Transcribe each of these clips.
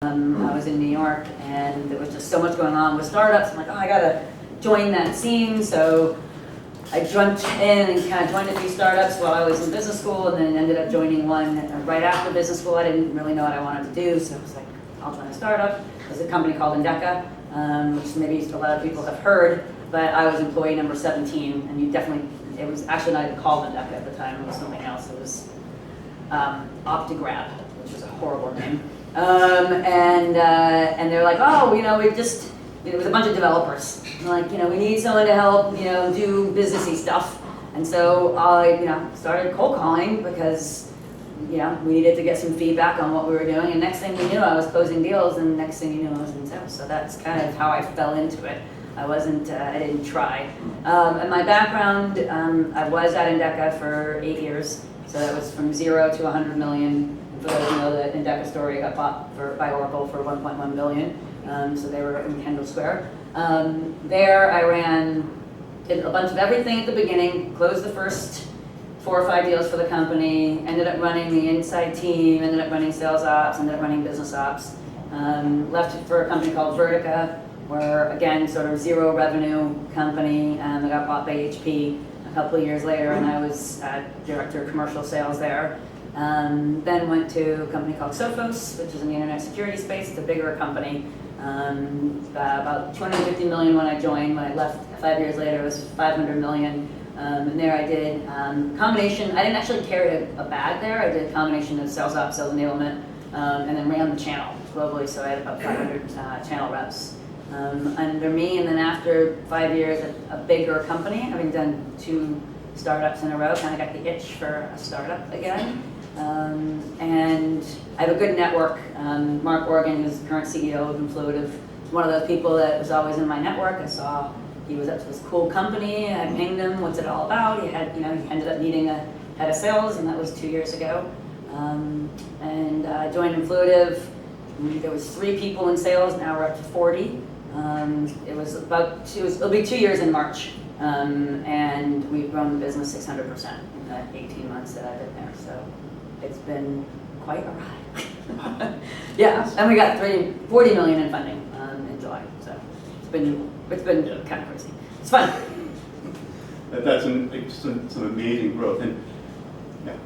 I was in New York, and there was just so much going on with startups. I'm like, oh, I gotta join that scene. So I jumped in and kind of joined a few startups while I was in business school, and then ended up joining one right after business school. I didn't really know what I wanted to do, so I was like, I'll join a startup. It was a company called Endeca, which maybe a lot of people have heard, but I was employee number 17, and it was actually not even called Endeca at the time. It was something else. It was Optigrab, which was a horrible name. And they're like, oh, it was a bunch of developers. Like, we need someone to help, do businessy stuff. And so I, started cold calling because, we needed to get some feedback on what we were doing. And next thing you knew, I was closing deals, and next thing you knew, I was in sales. So that's kind of how I fell into it. I didn't try. And my background, I was at Endeca for 8 years. So that was from 0 to 100 million. For those who know, the Endeca story got bought by Oracle for 1.1 billion. So they were in Kendall Square. There I did a bunch of everything at the beginning, closed the first 4 or 5 deals for the company, ended up running the inside team, ended up running sales ops, ended up running business ops. Left it for a company called Vertica, where again, sort of zero revenue company, and they got bought by HP a couple of years later, and I was director of commercial sales there. Then went to a company called Sophos, which is in the internet security space. It's a bigger company. About 250 million when I joined. When I left 5 years later, it was 500 million. And there I did combination. I didn't actually carry a bag there. I did a combination of sales ops, sales enablement, and then ran the channel globally. So I had about 500 channel reps under me. And then after 5 years at a bigger company, having done 2 startups in a row, kind of got the itch for a startup again. And I have a good network. Mark Organ, who's the current CEO of Influitive, is one of those people that was always in my network. I saw he was up to this cool company. I pinged him, what's it all about? He ended up needing a head of sales, and that was 2 years ago. And I joined Influitive. There was 3 people in sales. Now we're up to 40. It'll be 2 years in March. And we've grown the business 600% in the 18 months that I've been there. So it's been quite a ride. Yeah, and we got 40 million in funding in July. So it's been kind of crazy. It's fun. That's some amazing growth. And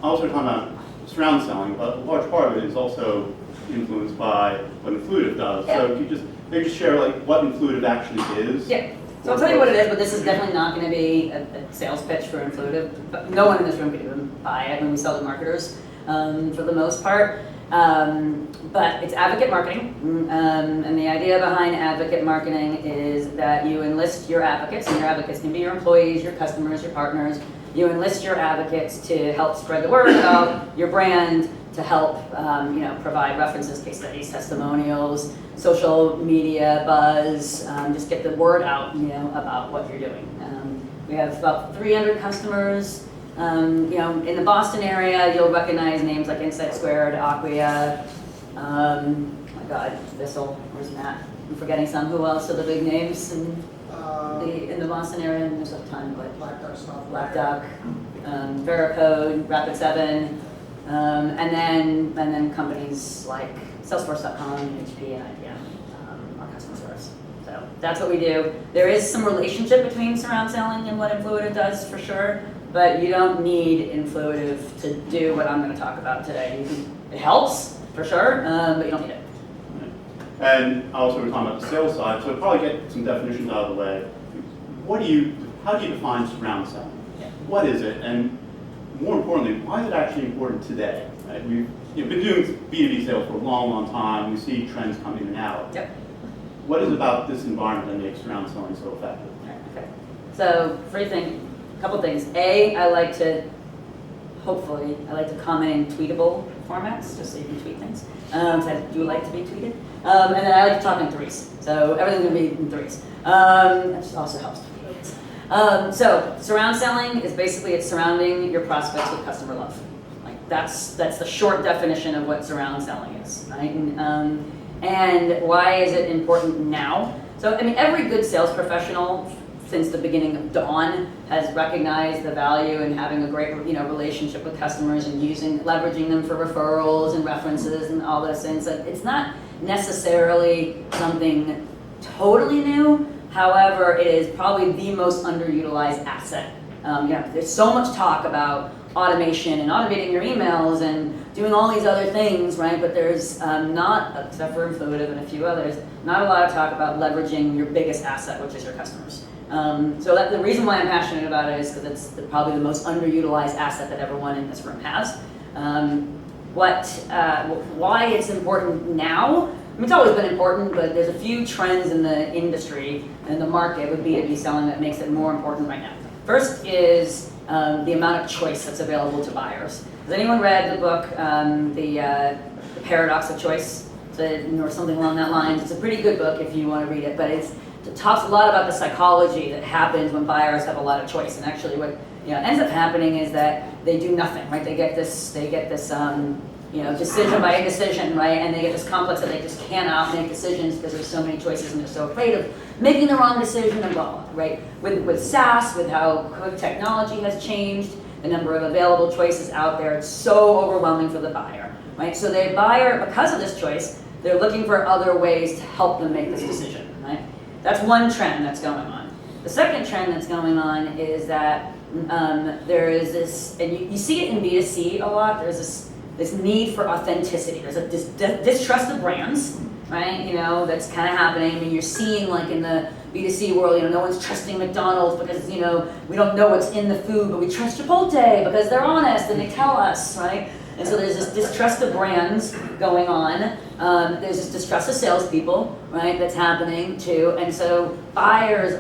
also talking about surround selling, but a large part of it is also influenced by what Influitive does. Yeah. So can you maybe share what Influitive actually is? Yeah. So I'll tell you what it is, but this is definitely not going to be a sales pitch for Influitive. But no one in this room could even buy it when we sell to marketers, for the most part. But it's advocate marketing, and the idea behind advocate marketing is that you enlist your advocates, and your advocates can be your employees, your customers, your partners. You enlist your advocates to help spread the word about your brand, to help provide references, case studies, testimonials, social media buzz, just get the word out about what you're doing. We have about 300 customers. In the Boston area, you'll recognize names like Insight Squared, Acquia, my God, Bissell, where's Matt? I'm forgetting some. Who else are the big names in the Boston area? And there's a ton, but Black Duck, Veracode, Rapid7. And then companies like Salesforce.com, HP, and IBM are customers for us. So that's what we do. There is some relationship between surround selling and what Influitive does for sure, but you don't need Influitive to do what I'm going to talk about today. It helps for sure, but you don't need it. And also we're talking about the sales side, so probably get some definitions out of the way. How do you define surround selling? Yeah. What is it? And more importantly, why is it actually important today? Right? We've been doing B2B sales for a long, long time. We see trends coming in and out. Yep. What is it about this environment that makes surround selling so effective? Okay. So, a couple things. I like to comment in tweetable formats, just so you can tweet things. So I do like to be tweeted. And then I like to talk in threes. So everything's going to be in threes. That just also helps to tweet. So surround selling is basically it's surrounding your prospects with customer love. That's the short definition of what surround selling is, right? And why is it important now? So every good sales professional since the beginning of dawn has recognized the value in having a great relationship with customers and leveraging them for referrals and references and all those things. It's not necessarily something totally new. However, it is probably the most underutilized asset. There's so much talk about automation and automating your emails and doing all these other things, right? But there's not, except for Influitive and a few others, not a lot of talk about leveraging your biggest asset, which is your customers. So the reason why I'm passionate about it is because it's probably the most underutilized asset that everyone in this room has. Why it's important now? I mean, it's always been important, but there's a few trends in the industry and the market with B2B selling that makes it more important right now. First is the amount of choice that's available to buyers. Has anyone read the book, the Paradox of Choice, or something along that lines? It's a pretty good book if you want to read it, but it talks a lot about the psychology that happens when buyers have a lot of choice. And actually, what ends up happening is that they do nothing, right? They get this decision by decision, right? And they get this complex that they just cannot make decisions because there's so many choices and they're so afraid of making the wrong decision and blah, blah, right? With SaaS, with how quick technology has changed, the number of available choices out there, it's so overwhelming for the buyer, right? So the buyer, because of this choice, they're looking for other ways to help them make this decision, right? That's one trend that's going on. The second trend that's going on is that there is this, and you see it in B2C a lot, there's this need for authenticity. There's a distrust of brands, right? That's kind of happening. I mean, you're seeing like in the B2C world, no one's trusting McDonald's because, we don't know what's in the food, but we trust Chipotle because they're honest and they tell us, right? And so there's this distrust of brands going on. There's this distrust of salespeople, right, that's happening too. And so buyers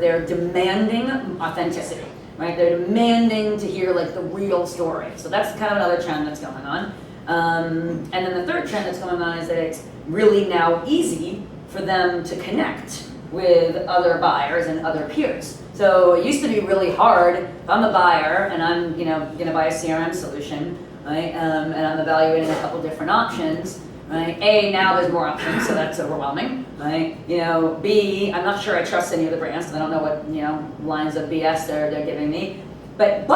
they're demanding authenticity, right? They're demanding to hear like the real story. So that's kind of another trend that's going on. And then the third trend that's going on is that it's really now easy for them to connect with other buyers and other peers. So it used to be really hard. If I'm a buyer and I'm going to buy a CRM solution, right? And I'm evaluating a couple different options, right? A, now there's more options, so that's overwhelming, right? B, I'm not sure I trust any of the brands because I don't know what lines of BS they're giving me. But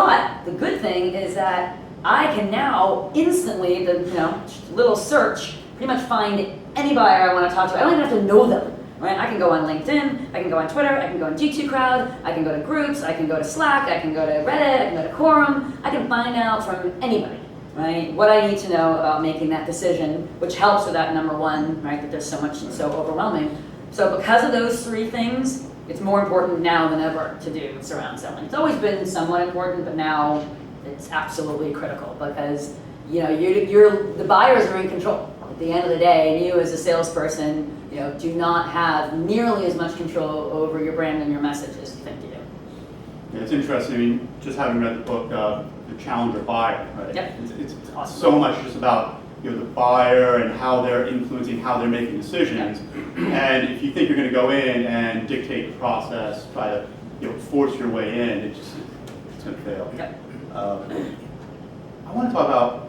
the good thing is that I can now instantly, little search, pretty much find any buyer I want to talk to. I don't even have to know them, right? I can go on LinkedIn, I can go on Twitter, I can go on G2 Crowd, I can go to groups, I can go to Slack, I can go to Reddit, I can go to Quorum. I can find out from anybody, right, what I need to know about making that decision, which helps with that number one, right, that there's so overwhelming. So because of those three things, it's more important now than ever to do surround selling. It's always been somewhat important, but now it's absolutely critical because the buyers are in control. At the end of the day, and you as a salesperson, do not have nearly as much control over your brand and your message as you think you do. Yeah, it's interesting. I mean, just having read the book, The Challenger Buyer, right? Yep. It's awesome. So much just about the buyer and how they're influencing how they're making decisions. Yep. And if you think you're going to go in and dictate the process, try to force your way in, it's going to fail. Yep. I want to talk about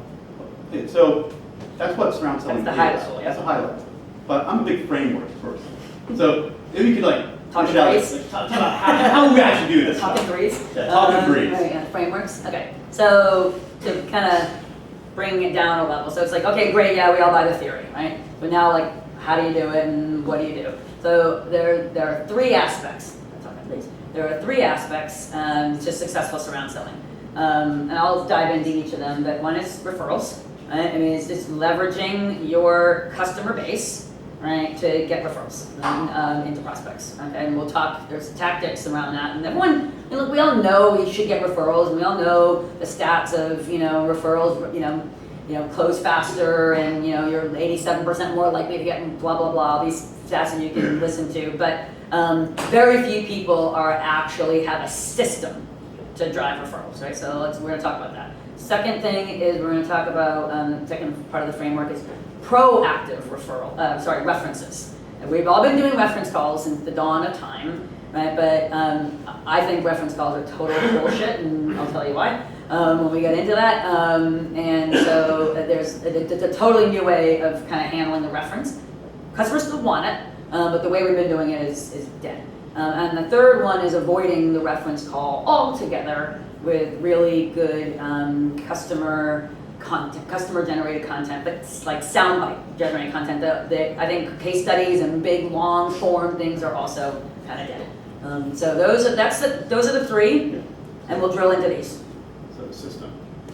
so that's what surround selling is. That's the high level. That's a high level. But I'm a big framework person. So maybe you could talk in threes. Talk about how we actually do this. Talk in threes. Yeah, talk in threes. Right, frameworks. Okay. So to kind of bring it down a level. So it's like, okay, great, yeah, we all buy the theory, right? But now, how do you do it and what do you do? So there are three aspects. There are three aspects to successful surround selling. And I'll dive into each of them, but one is referrals. Right? I mean, it's just leveraging your customer base, right, to get referrals into prospects. Okay? And we'll talk, there's tactics around that. And everyone, we all know we should get referrals, and we all know the stats of, referrals, close faster, and, you're 87% more likely to get blah, blah, blah, all these stats that you can listen to. But very few people actually have a system to drive referrals, right? So we're going to talk about that. Second thing is we're going to talk about, second part of the framework is proactive references. And we've all been doing reference calls since the dawn of time, right? But I think reference calls are total bullshit, and I'll tell you why when we get into that. And so there's a totally new way of kind of handling the reference. Customers still want it, but the way we've been doing it is dead. And the third one is avoiding the reference call altogether with really good customer content, customer-generated content, but it's like soundbite generated content. I think case studies and big, long form things are also kind of dead. So those are the three, and we'll drill into these. So the system.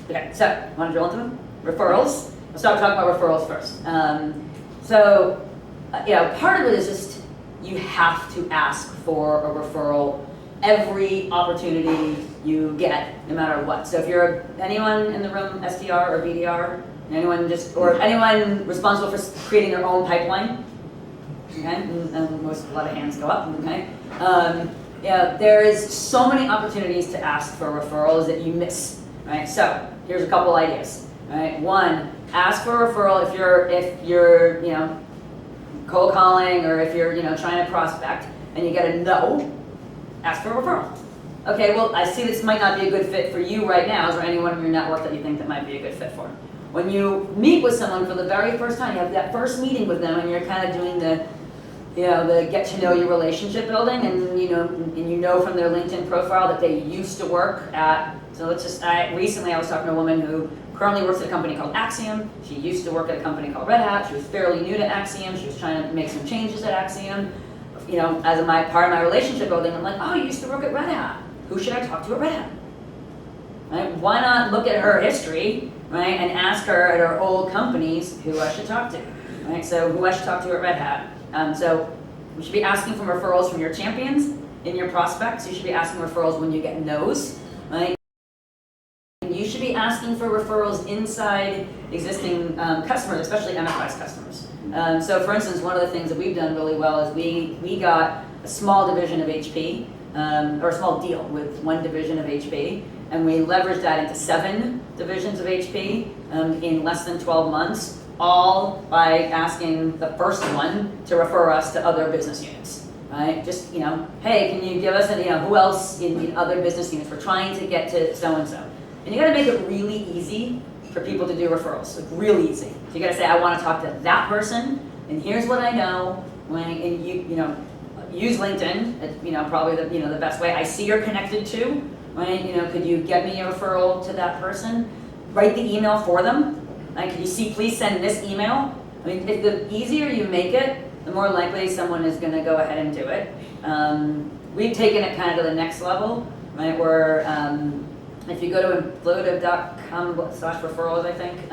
Okay, so want to drill into them? Referrals. Let's start talking about referrals first. Part of it is just you have to ask for a referral every opportunity you get, no matter what. So if you're anyone in the room, SDR or BDR, anyone responsible for creating their own pipeline, okay, and a lot of hands go up, okay. There is so many opportunities to ask for referrals that you miss, right? So here's a couple ideas, right? One, ask for a referral if you're cold calling, or if you're trying to prospect and you get a no. Ask for a referral. Okay, well, I see this might not be a good fit for you right now. Is there anyone in your network that you think that might be a good fit for? When you meet with someone for the very first time, you have that first meeting with them, and you're kind of doing the get to know you relationship building, and you know from their LinkedIn profile that they used to work at. So recently I was talking to a woman who currently works at a company called Axiom. She used to work at a company called Red Hat. She was fairly new to Axiom. She was trying to make some changes at Axiom. As part of my relationship building, I'm like, oh, you used to work at Red Hat. Who should I talk to at Red Hat? Right? Why not look at her history, right, and ask her at her old companies who I should talk to, right? So who I should talk to at Red Hat. So we should be asking for referrals from your champions in your prospects. You should be asking referrals when you get no's, right? You should be asking for referrals inside existing customers, especially enterprise customers. So for instance, one of the things that we've done really well is we got a small division of HP, or a small deal with one division of HP, and we leveraged that into 7 divisions of HP in less than 12 months, all by asking the first one to refer us to other business units, right? Just, hey, can you give us who else in other business units? We're trying to get to so-and-so. And you gotta make it really easy for people to do referrals, like really easy. So you gotta say, I wanna talk to that person, and here's what I know, right? And use LinkedIn, it's, probably the best way. I see you're connected to, right? Could you get me a referral to that person? Write the email for them. Like, could you see, please send this email? I mean, if the easier you make it, the more likely someone is gonna go ahead and do it. We've taken it kind of to the next level, right? Where if you go to emplotive.com/referrals, I think,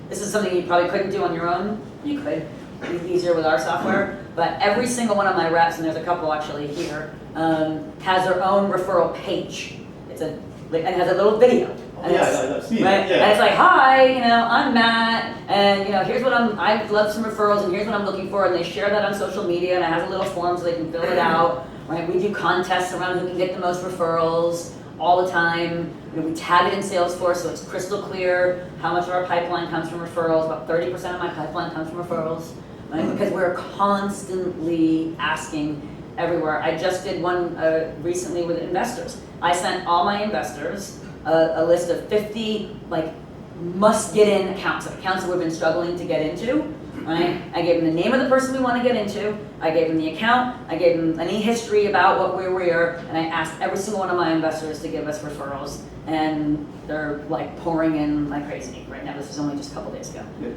this is something you probably couldn't do on your own. You could. It's easier with our software, but every single one of my reps, and there's a couple actually here, has their own referral page. And it has a little video. Oh, yeah, I've seen right? it. Yeah. And it's like, hi, I'm Matt, and here's what I'd love some referrals, and here's what I'm looking for, and they share that on social media, and it has a little form so they can fill it out. Right? We do contests around who can get the most referrals all the time. We tag it in Salesforce so it's crystal clear how much of our pipeline comes from referrals. About 30% of my pipeline comes from referrals, right? Because we're constantly asking everywhere. I just did one recently with investors. I sent all my investors a list of 50 must-get-in accounts that we've been struggling to get into. Right? I gave them the name of the person we want to get into. I gave them the account. I gave them any history about what we were, and I asked every single one of my investors to give us referrals, and they're pouring in like crazy right now. This was only just a couple days ago. Yeah.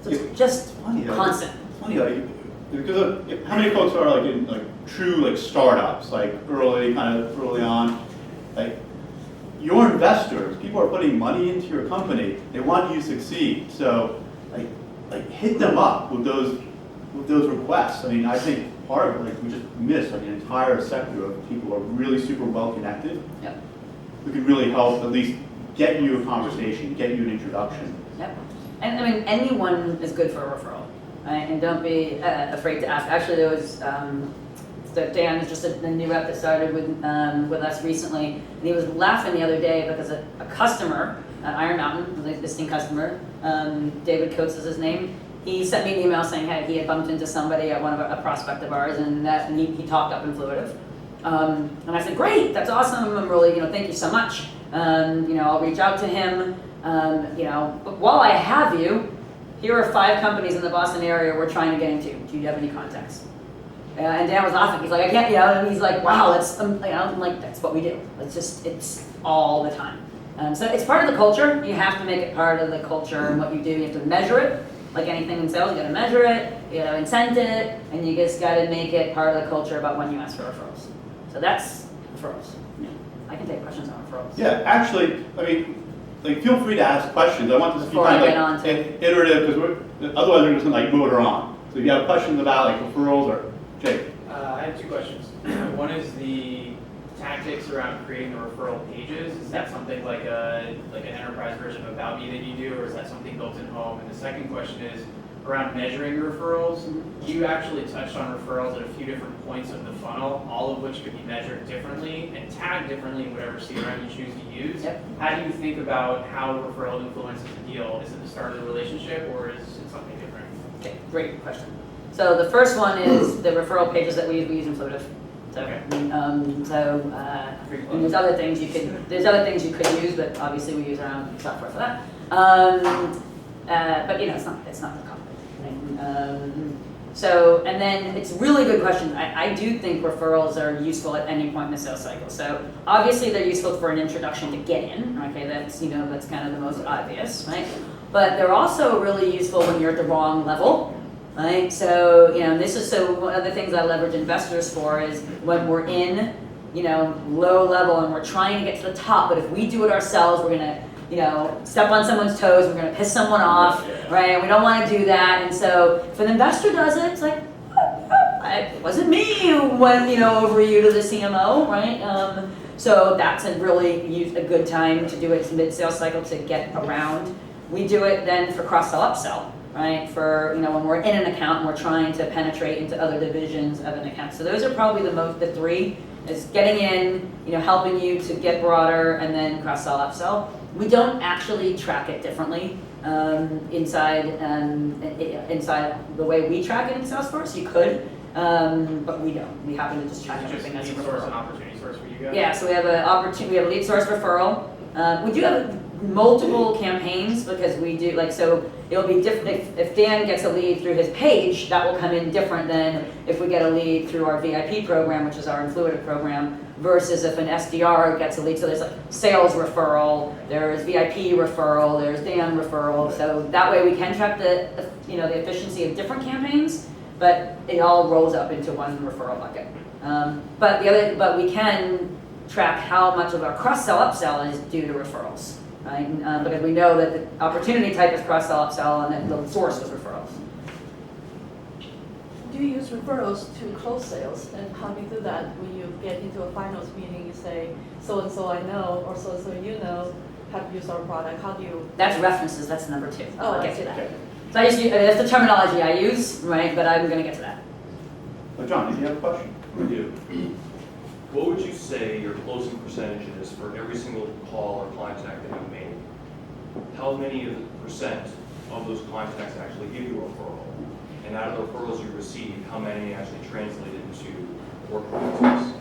So it's just funny, constant. It's funny, because how many folks are in true startups, early on, your investors, people are putting money into your company. They want you to succeed. So hit them up with those requests. I mean, I think part of it, we just missed an entire sector of people who are really super well connected. Yep. Who can really help at least get you a conversation, get you an introduction. Yep. And I mean, anyone is good for a referral, right? And don't be afraid to ask. Actually, there was Dan is just a new rep that started with us recently, and he was laughing the other day because a customer at Iron Mountain, an existing customer, David Coates is his name. He sent me an email saying, hey, he had bumped into somebody at a prospect of ours, and he talked up Influitive. And I said, great, that's awesome. I'm really, thank you so much. I'll reach out to him. But while I have you, here are 5 companies in the Boston area we're trying to get into. Do you have any contacts? And Dan was laughing. He's like, I can't, and he's like, wow, that's, I'm like, that's what we do. It's all the time. So it's part of the culture. You have to make it part of the culture and what you do. You have to measure it. Like anything in sales, you gotta measure it, you gotta incent it, and you just gotta make it part of the culture about when you ask for referrals. So that's referrals. I can take questions on referrals. Yeah, actually, I mean, like, feel free to ask questions. I want this to be Before kind I of get on like to- iterative, because otherwise we're just gonna like motor on. So if you have questions about like referrals or Jake. I have two questions. One is the tactics around creating the referral pages. Is that something like an enterprise version of About Me that you do, or is that something built in home? And the second question is around measuring referrals. You actually touched on referrals at a few different points of the funnel, all of which could be measured differently and tagged differently in whatever CRM you choose to use. Yep. How do you think about how referral influences the deal? Is it the start of the relationship, or is it something different? Okay, great question. So the first one is the referral pages that we use in Flutive. So, Okay. And there's other things you could use, but obviously we use our own software for that. But it's not the complicated thing. And then it's a really good question. I do think referrals are useful at any point in the sales cycle. So obviously they're useful for an introduction to get in. Okay, that's kind of the most obvious, right? But they're also really useful when you're at the wrong level. Right, so one of the things I leverage investors for is when we're in, low level and we're trying to get to the top. But if we do it ourselves, we're gonna, step on someone's toes. We're gonna piss someone off, right? We don't want to do that. And so if an investor does it, it's like, it wasn't me who went, over you to the CMO, right? So that's a good time to do it mid-sales cycle to get around. We do it then for cross-sell, upsell. Right, for when we're in an account and we're trying to penetrate into other divisions of an account. So those are probably the three, is getting in, helping you to get broader, and then cross-sell, upsell. We don't actually track it differently inside the way we track it in Salesforce. You could, but we don't. We happen to just track everything as a Is it just lead source and referral. opportunity source for you guys? Yeah, so we have we have a lead source referral. We do have multiple campaigns because we do so it'll be different if Dan gets a lead through his page, that will come in different than if we get a lead through our VIP program, which is our Influitive program, versus if an SDR gets a lead. So there's sales referral, there's VIP referral, there's Dan referral. So that way we can track the efficiency of different campaigns, but it all rolls up into one referral bucket. But we can track how much of our cross-sell, upsell is due to referrals. Right? Because we know that the opportunity type is cross-sell, upsell, and then the source was referrals. Do you use referrals to close sales? And how do you do that when you get into a finals meeting, you say, so-and-so I know, or so-and-so you know, have used our product? How do you? That's references, that's number 2. Oh, I'll I get see to that. that. So that's the terminology I use, right? But I'm going to get to that. John, did you have a question? We do. What would you say your closing percentage is for every single call or contact that you've made? How many of the percent of those contacts actually give you a referral? And out of the referrals you receive, how many actually translate into work opportunities?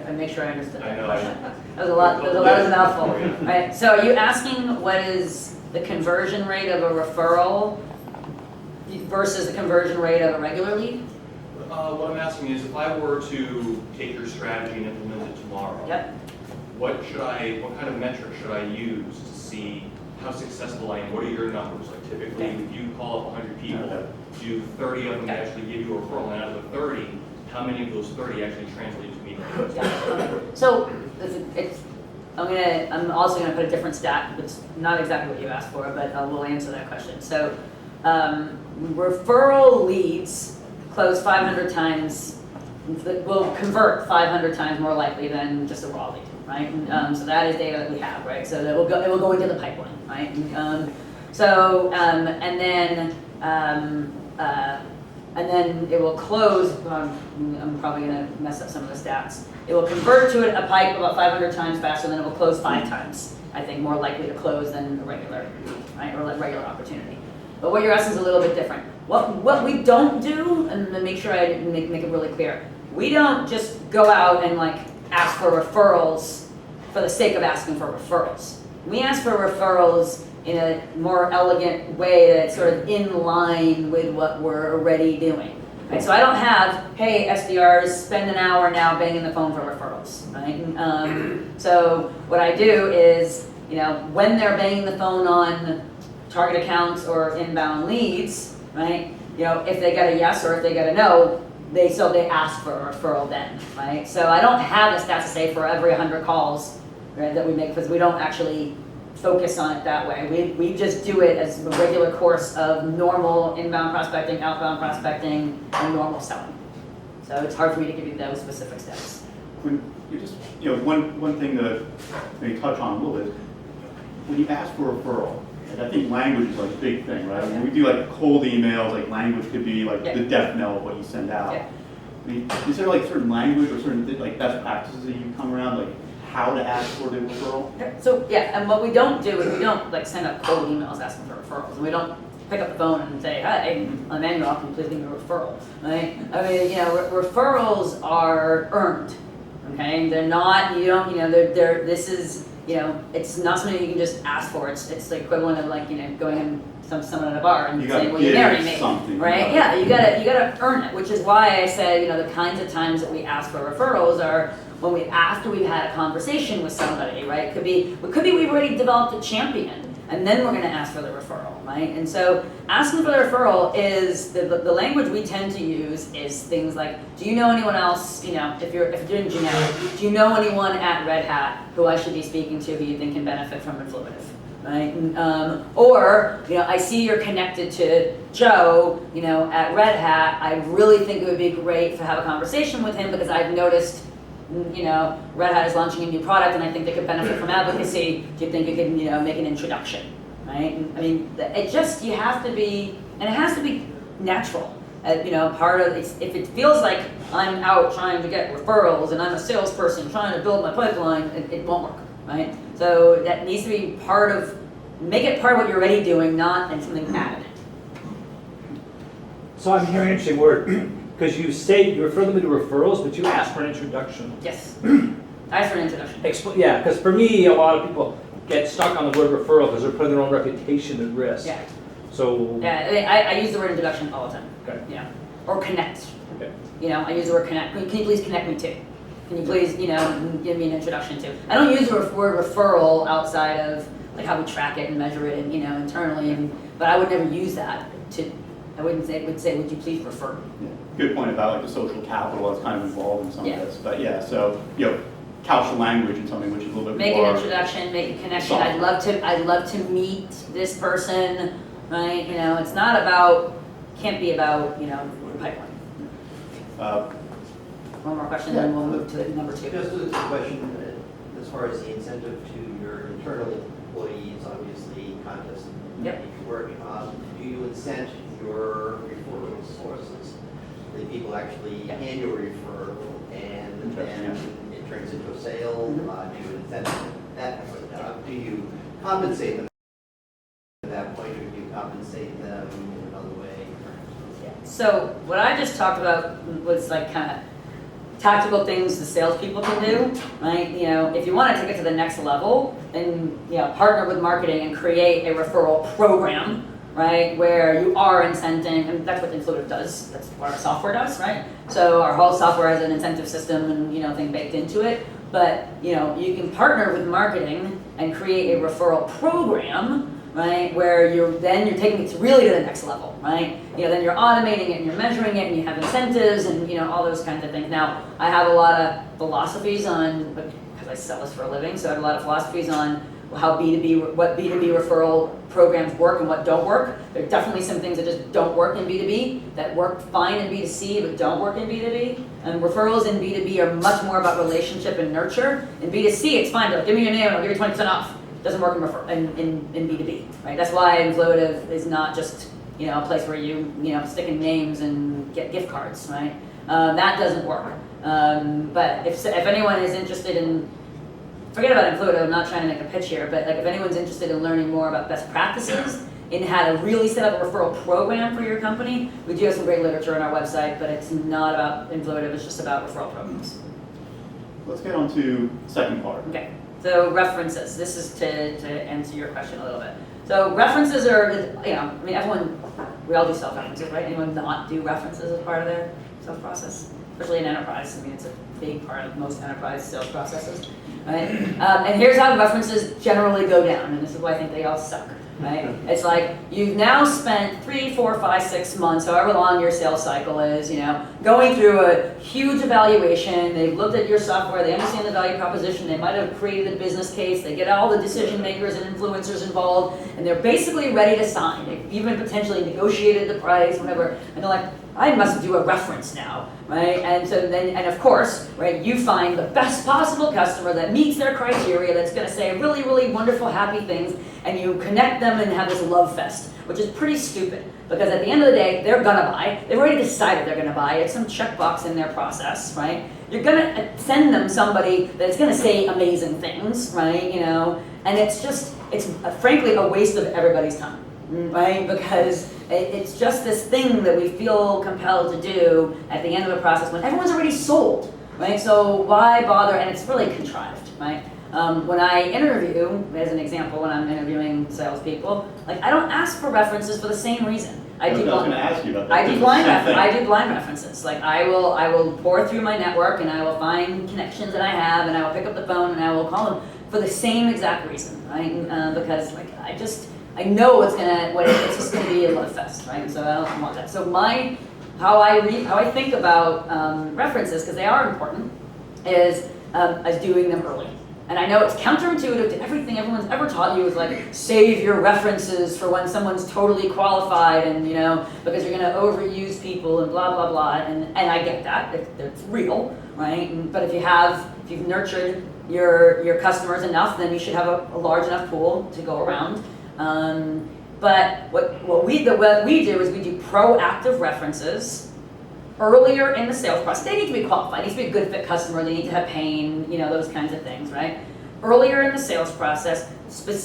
And make sure I understood I that know. question. There's a lot of a mouthful, right? So are you asking what is the conversion rate of a referral versus the conversion rate of a regular lead? What I'm asking is, if I were to take your strategy and implement it tomorrow, Yep. what kind of metric should I use to see how successful I am? What are your numbers? Like typically, if you call up 100 people, do 30 of them actually give you a referral? And out of the 30, how many of those 30 actually translate to me? So I'm also going to put a different stat. It's not exactly what you asked for, but we'll answer that question. So referral leads close 500 times, will convert 500 times more likely than just a raw lead, right? So that is data that we have, right? So that it will go into the pipeline, right? And then it will close. I'm probably going to mess up some of the stats. It will convert to a pipe about 500 times faster, than it will close 5 times. I think more likely to close than a regular, right, or a regular opportunity. But what you're asking is a little bit different. What we don't do, and to make sure I make it really clear, we don't just go out and ask for referrals for the sake of asking for referrals. We ask for referrals in a more elegant way that's sort of in line with what we're already doing. Right? So I don't have, hey, SDRs, spend an hour now banging the phone for referrals. referrals, right? So what I do is, when they're banging the phone on target accounts or inbound leads, right? If they get a yes or if they get a no, they ask for a referral then, right? So I don't have a stat to say for every 100 calls, right, that we make, because we don't actually focus on it that way. We just do it as a regular course of normal inbound prospecting, outbound prospecting, and normal selling. So it's hard for me to give you those specific steps. When you just, one thing to maybe touch on a little bit, when you ask for a referral, and I think language is like a big thing, right? When we do like cold emails, like language could be like the death knell of what you send out. Yeah. I mean, is there like certain language or certain like best practices that you come around, like how to ask for the referral? So and what we don't do is we don't like send out cold emails asking for referrals, and we don't pick up the phone and say, "Hi, I'm Emmanuelle, can you please give me a referral?" Right? I mean, referrals are earned. Okay, they're not. They're. This is. It's not something you can just ask for. It's the equivalent of like going in someone at a bar and saying, "Will you marry me?" Right? Yeah, you gotta earn it. Which is why I say the kinds of times that we ask for referrals are when after we've had a conversation with somebody, right? It could be we've already developed a champion, and then we're going to ask for the referral, right? And so asking for the referral is the language we tend to use is things like, do you know anyone else? If you're doing generic, do you know anyone at Red Hat who I should be speaking to who you think can benefit from Influitive? Right? Or I see you're connected to Joe, at Red Hat. I really think it would be great to have a conversation with him because I've noticed Red Hat is launching a new product and I think they could benefit from advocacy. Do you think you could, make an introduction, right? And, I mean, you have to be, and it has to be natural. Part of if it feels like I'm out trying to get referrals and I'm a salesperson trying to build my pipeline, it won't work, right? So that needs to be make it part of what you're already doing, not something added. So I'm hearing an interesting word. Because you say you refer them to referrals, but you ask for an introduction. Yes. Ask for an introduction. Yeah, because for me, a lot of people get stuck on the word referral because they're putting their own reputation at risk. Yeah. So. Yeah, I use the word introduction all the time. Okay. Yeah. Or connect. Okay. I use the word connect. Can you please connect me to? Can you please, give me an introduction to? I don't use the word referral outside of like how we track it and measure it, and internally. But I would never use that to. I would say, would you please refer me? Yeah. Good point about like the social capital that's kind of involved in some Yeah. of this. But yeah, so couch the language in something which is a little bit Make more. an introduction, make a connection. Soft. I'd love to meet this person, right? It's not can't be about, pipeline. One more question, then we'll move to number 2. Just a question, as far as the incentive to your internal employees, obviously contests and Yep. make work, do you incent your referral sources? The people actually Yep. hand you a referral and then it turns into a sale, do you incent that? Do you compensate them at that point, or do you compensate them in another way? So what I just talked about was like kind of tactical things the salespeople can do, right? If you want to take it to the next level, then partner with marketing and create a referral program, right? Where you are incenting, and that's what Influitive does. That's what our software does, right? So our whole software has an incentive system and thing baked into it. But you can partner with marketing and create a referral program, right? Where you're taking it really to the next level, right? Then you're automating it and you're measuring it and you have incentives and all those kinds of things. Now, I have a lot of philosophies on, because I sell this for a living, so I have a lot of philosophies on what B2B referral programs work and what don't work. There are definitely some things that just don't work in B2B that work fine in B2C but don't work in B2B. And referrals in B2B are much more about relationship and nurture. In B2C, it's fine. Like, give me your name and I'll give you 20% off. Doesn't work in B2B, right? That's why Influitive is not just a place where you stick in names and get gift cards, right? That doesn't work. But if anyone is interested in, forget about Influitive, I'm not trying to make a pitch here, but like if anyone's interested in learning more about best practices in how to really set up a referral program for your company, we do have some great literature on our website, but it's not about Influitive, it's just about referral programs. Let's get on to the second part. Okay. So references, this is to answer your question a little bit. So references are, we all do self-references, right? Anyone not do references as part of their sales process? Especially in enterprise, it's a big part of most enterprise sales processes, right? And here's how references generally go down, and this is why I think they all suck, right? It's like, you've now spent 3, 4, 5, 6 months, however long your sales cycle is, going through a huge evaluation. They've looked at your software, they understand the value proposition, they might have created a business case, they get all the decision makers and influencers involved, and they're basically ready to sign. They've even potentially negotiated the price, whatever, and they're like, I must do a reference now, right? And so then, and of course, right, you find the best possible customer that meets their criteria, that's gonna say really, really wonderful, happy things, and you connect them and have this love fest, which is pretty stupid, because at the end of the day, they're gonna buy. They've already decided they're gonna buy. It's some checkbox in their process, right? You're gonna send them somebody that's gonna say amazing things, right? And it's frankly a waste of everybody's time, right? Because it's just this thing that we feel compelled to do at the end of a process when everyone's already sold, right? So why bother? And it's really contrived, right? When I interview, as an example, when I'm interviewing salespeople, like I don't ask for references for the same reason. I was going to ask you about that. I do blind references. Like I will pour through my network and I will find connections that I have and I will pick up the phone and I will call them for the same exact reason, right? Because like I know it's just gonna be a love fest, right? So I don't want that. So how I think about references, because they are important, is doing them early. And I know it's counterintuitive to everything everyone's ever taught you, is like, save your references for when someone's totally qualified and, because you're gonna overuse people and blah, blah, blah. And I get that, it's real, right? But if you've nurtured your customers enough, then you should have a large enough pool to go around. But what we do is we do proactive references earlier in the sales process. They need to be qualified. They need to be a good fit customer. They need to have pain, those kinds of things, right? Earlier in the sales process,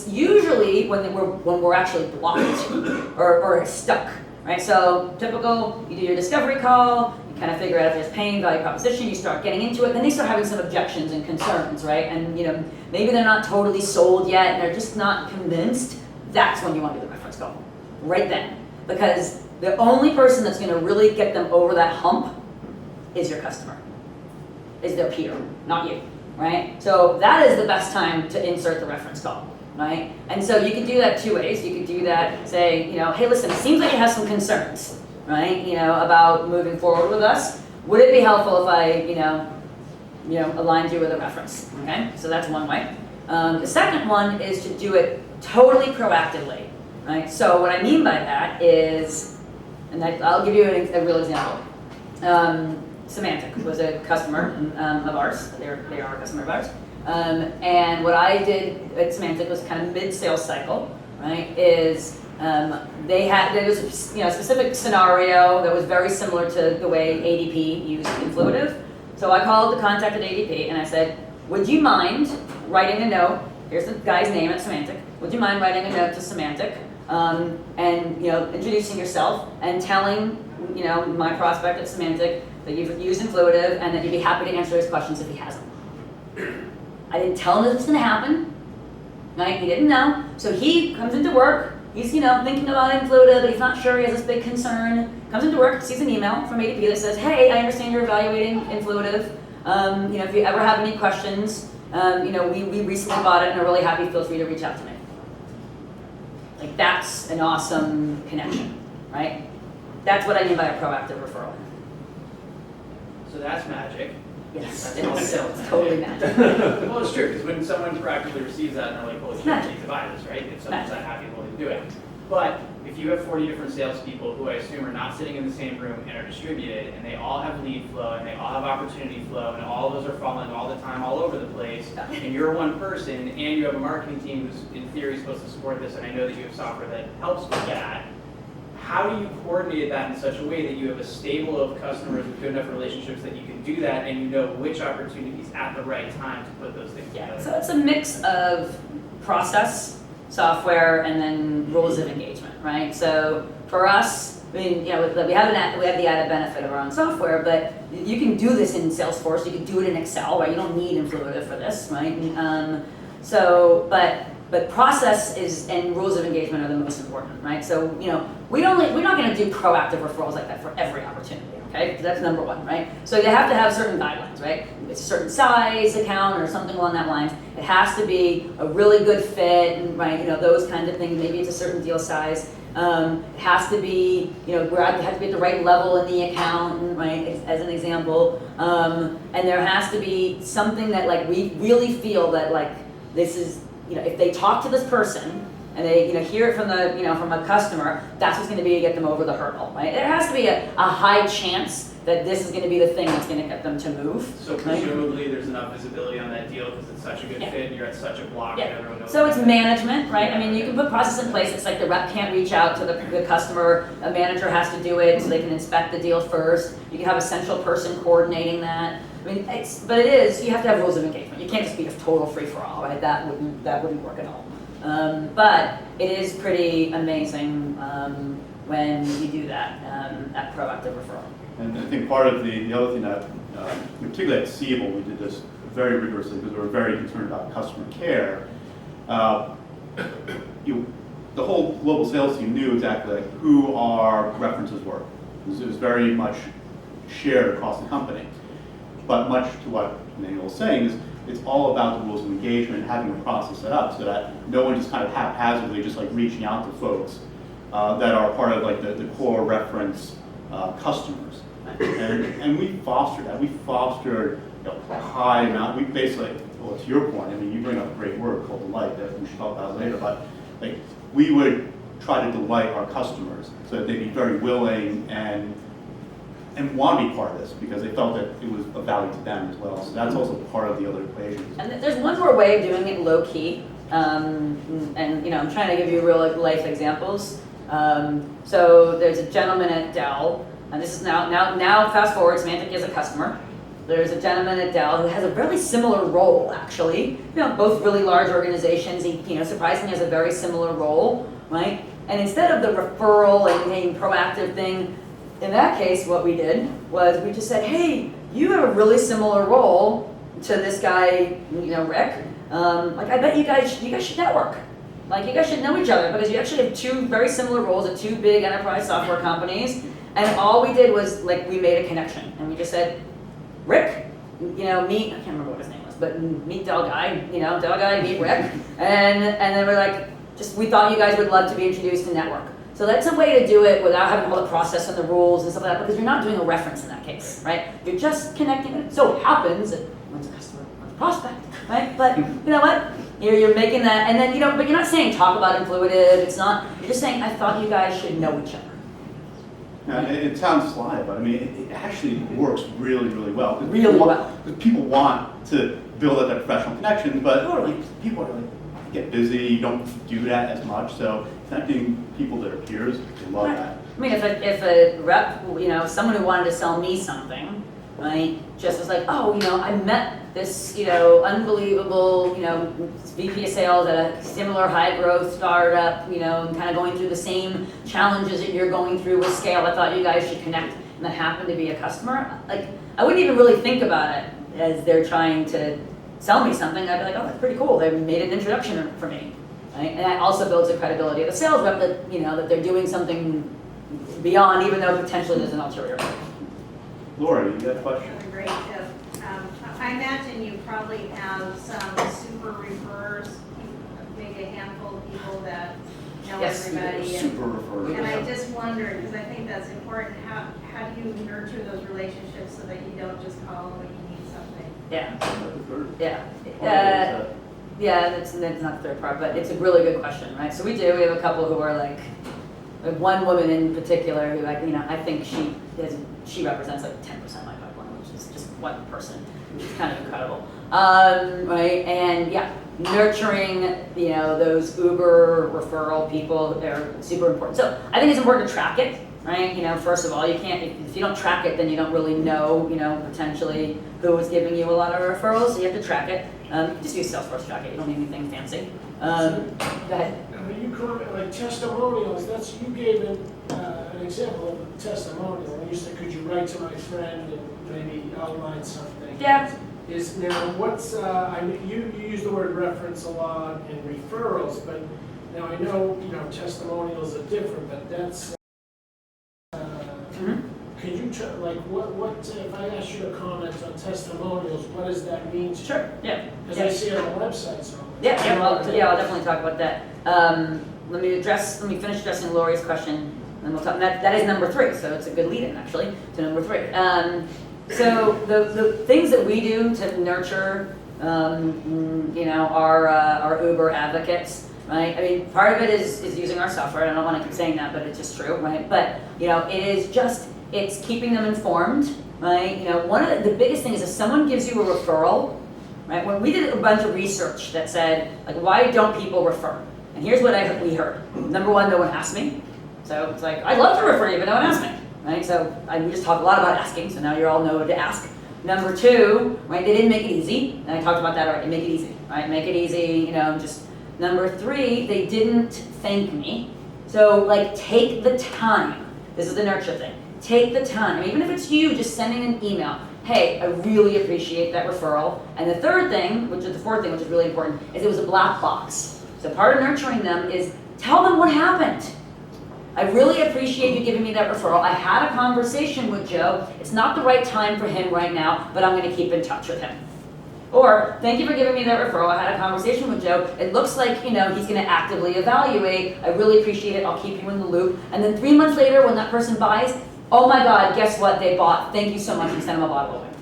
usually when we're actually blocked or stuck, right? So typical, you do your discovery call, you kind of figure out if there's pain, value proposition, you start getting into it, then they start having some objections and concerns, right? And maybe they're not totally sold yet and they're just not convinced. That's when you want to do the reference call, right then. Because the only person that's gonna really get them over that hump is your customer, is their peer, not you, right? So that is the best time to insert the reference call, right? And so you can do that 2 ways. You could do that, say, hey, listen, it seems like you have some concerns, right? About moving forward with us. Would it be helpful if I, aligned you with a reference, okay? So that's one way. The second one is to do it totally proactively, right? So what I mean by that is, and I'll give you a real example. Symantec was a customer of ours. They are a customer of ours. And what I did at Symantec was kind of mid-sales cycle, right? Is there was a specific scenario that was very similar to the way ADP used Influitive. So I called the contact at ADP and I said, would you mind writing a note? Here's the guy's name at Symantec. Would you mind writing a note to Symantec and introducing yourself and telling my prospect at Symantec that you've used Influitive and that you'd be happy to answer his questions if he has them. I didn't tell him this was going to happen. Right? He didn't know. So he comes into work. He's thinking about Influitive, but he's not sure. He has this big concern. Comes into work, sees an email from ADP that says, "Hey, I understand you're evaluating Influitive. If you ever have any questions, we recently bought it and are really happy. Feel free to reach out to me." Like that's an awesome connection, right? That's what I mean by a proactive referral. So that's magic. Yes, That's it's totally magic. Well, it's true, because when someone proactively receives that and they're like, holy shit, I need to buy this, right? If someone's that happy and willing to do it. But if you have 40 different salespeople who I assume are not sitting in the same room and are distributed, and they all have lead flow, and they all have opportunity flow, and all of those are falling all the time all over the place, and you're one person, and you have a marketing team who's in theory supposed to support this, and I know that you have software that helps with that, how do you coordinate that in such a way that you have a stable of customers with good enough relationships that you can do that and you know which opportunities at the right time to put those things together? So it's a mix of process, software, and then rules of engagement, right? So for us, we have the added benefit of our own software, but you can do this in Salesforce, you can do it in Excel, right? You don't need Influitive for this, right? But process and rules of engagement are the most important, right? So, we're not gonna do proactive referrals like that for every opportunity, okay? That's number one, right? So you have to have certain guidelines, right? It's a certain size account or something along that lines. It has to be a really good fit, and right, those kinds of things. Maybe it's a certain deal size. It has to be, have to be at the right level in the account, right? As an example, and there has to be something that like we really feel that like this is, if they talk to this person and they, hear it from the, from a customer, that's what's going to be to get them over the hurdle, right? There has to be a high chance that this is going to be the thing that's going to get them to move. So presumably there's enough visibility on that deal because it's such a good fit and you're at such a block that everyone knows. So it's management, right? I mean, you can put process in place. It's like the rep can't reach out to the customer. A manager has to do it so they can inspect the deal first. You can have a central person coordinating that. I mean, you have to have rules of engagement. You can't just be a total free-for-all, right? That wouldn't work at all. But it is pretty amazing when you do that proactive referral. And I think part of the other thing that, particularly at Siebel, we did this very rigorously because we were very concerned about customer care. The whole global sales team knew exactly like who our references were. It was very much shared across the company. But much to what Emmanuelle was saying is, it's all about the rules of engagement and having a process set up so that no one just kind of haphazardly just like reaching out to folks that are part of like the core reference customers. And we fostered that. We fostered a high amount. We basically, well, to your point, I mean, you bring up a great word called delight that we should talk about later, but like we would try to delight our customers so that they'd be very willing and want to be part of this because they felt that it was of value to them as well. So that's also part of the other equation. And there's one more way of doing it low key. I'm trying to give you real life examples. So there's a gentleman at Dell, and this is now fast forward, Symantec is a customer. There's a gentleman at Dell who has a really similar role, actually. Both really large organizations. He, surprisingly has a very similar role, right? And instead of the referral and proactive thing, in that case, what we did was we just said, hey, you have a really similar role to this guy, Rick. I bet you guys should network. Like, you guys should know each other because you actually have two very similar roles at two big enterprise software companies. And all we did was, we made a connection. And we just said, Rick, meet, I can't remember what his name was, but meet Dell guy, Dell guy, meet Rick. And then we're like, we thought you guys would love to be introduced to network. So that's a way to do it without having all the process and the rules and stuff like that, because you're not doing a reference in that case, right? You're just connecting. It so happens that one's a customer, one's a prospect, right? But you know what? You're making that, and then but you're not saying talk about influitive. It's not. You're just saying I thought you guys should know each other. Now, it sounds sly, but I mean, it actually works really, really well. Really well. Because people want to build up that professional connection, but people are get busy. You don't do that as much, so connecting people that are peers, they love that. I mean, if a rep, someone who wanted to sell me something, right, just was like, oh, I met this, unbelievable, VP of sales at a similar high growth startup, and kind of going through the same challenges that you're going through with scale. I thought you guys should connect, and that happened to be a customer. Like, I wouldn't even really think about it as they're trying to sell me something. I'd be like, oh, that's pretty cool. They made an introduction for me. Right? And that also builds the credibility of the sales rep that, that they're doing something beyond, even though potentially there's an ulterior motive. Laura, you got a question? Great tip. I imagine you probably have some super referrers, maybe a handful of people that know everybody. Super referrals. And I just wondered, because I think that's important, how do you nurture those relationships so that you don't just call when you need something? Yeah, that's not the third part, but it's a really good question, right? So we have a couple who are like one woman in particular who I think she represents like 10% of my pipeline, which is just one person. It's kind of incredible, right? And nurturing those Uber referral people, they're super important. So I think it's important to track it, right? First of all, you can't, if you don't track it, then you don't really know, potentially who is giving you a lot of referrals. So you have to track it. Just use Salesforce track it. You don't need anything fancy. Go ahead. You comment like testimonials. You gave an example of a testimonial. When you said, "Could you write to my friend and maybe outline something?" Yeah. is now what's, you use the word reference a lot and referrals, but now I know, testimonials are different, but that's, could you, like, what, if I asked you to comment on testimonials, what does that mean? Sure, yeah. Because I see it on websites. I'll definitely talk about that. Let me finish addressing Lori's question, and then we'll talk, that is number 3, so it's a good lead-in, actually, to number 3. So the things that we do to nurture, our Uber advocates, right? I mean, part of it is using our software. I don't want to keep saying that, but it's just true, right? But, it is just, it's keeping them informed, right? One of the biggest things is if someone gives you a referral, right? When we did a bunch of research that said, like, why don't people refer? And here's what we heard. Number 1, no one asked me. So it's like, I'd love to refer you, but no one asked me, right? So we just talked a lot about asking, so now you all know to ask. Number 2, right, they didn't make it easy, and I talked about that already, make it easy, right? Make it easy, just. Number 3, they didn't thank me. So, like, take the time. This is the nurture thing. Take the time, even if it's you just sending an email. Hey, I really appreciate that referral. And the 4th thing, which is really important, is it was a black box. So part of nurturing them is tell them what happened. I really appreciate you giving me that referral. I had a conversation with Joe. It's not the right time for him right now, but I'm going to keep in touch with him. Or, thank you for giving me that referral. I had a conversation with Joe. It looks like, he's going to actively evaluate. I really appreciate it. I'll keep you in the loop. And then 3 months later, when that person buys, oh my God, guess what? They bought. Thank you so much. And send them a bottle of wine.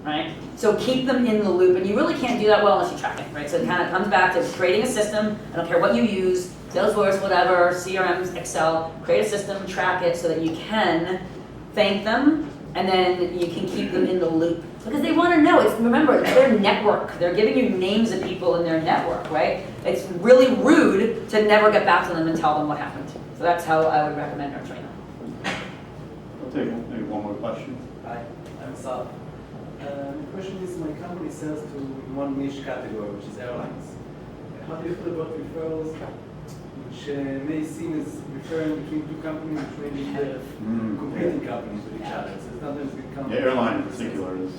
Right? So keep them in the loop. And you really can't do that well unless you track it, right? So it kind of comes back to creating a system. I don't care what you use, Salesforce, whatever, CRMs, Excel. Create a system, track it so that you can thank them, and then you can keep them in the loop. Because they want to know. Remember, it's their network. They're giving you names of people in their network, right? It's really rude to never get back to them and tell them what happened. So that's how I would recommend nurturing them. I'll take maybe one more question. Hi, I'm Sal. The question is, my company sells to one niche category, which is airlines. How do you feel about referrals, which may seem as referring between 2 companies, which may be competing companies with each other? So sometimes it becomes... Yeah, airline in particular is...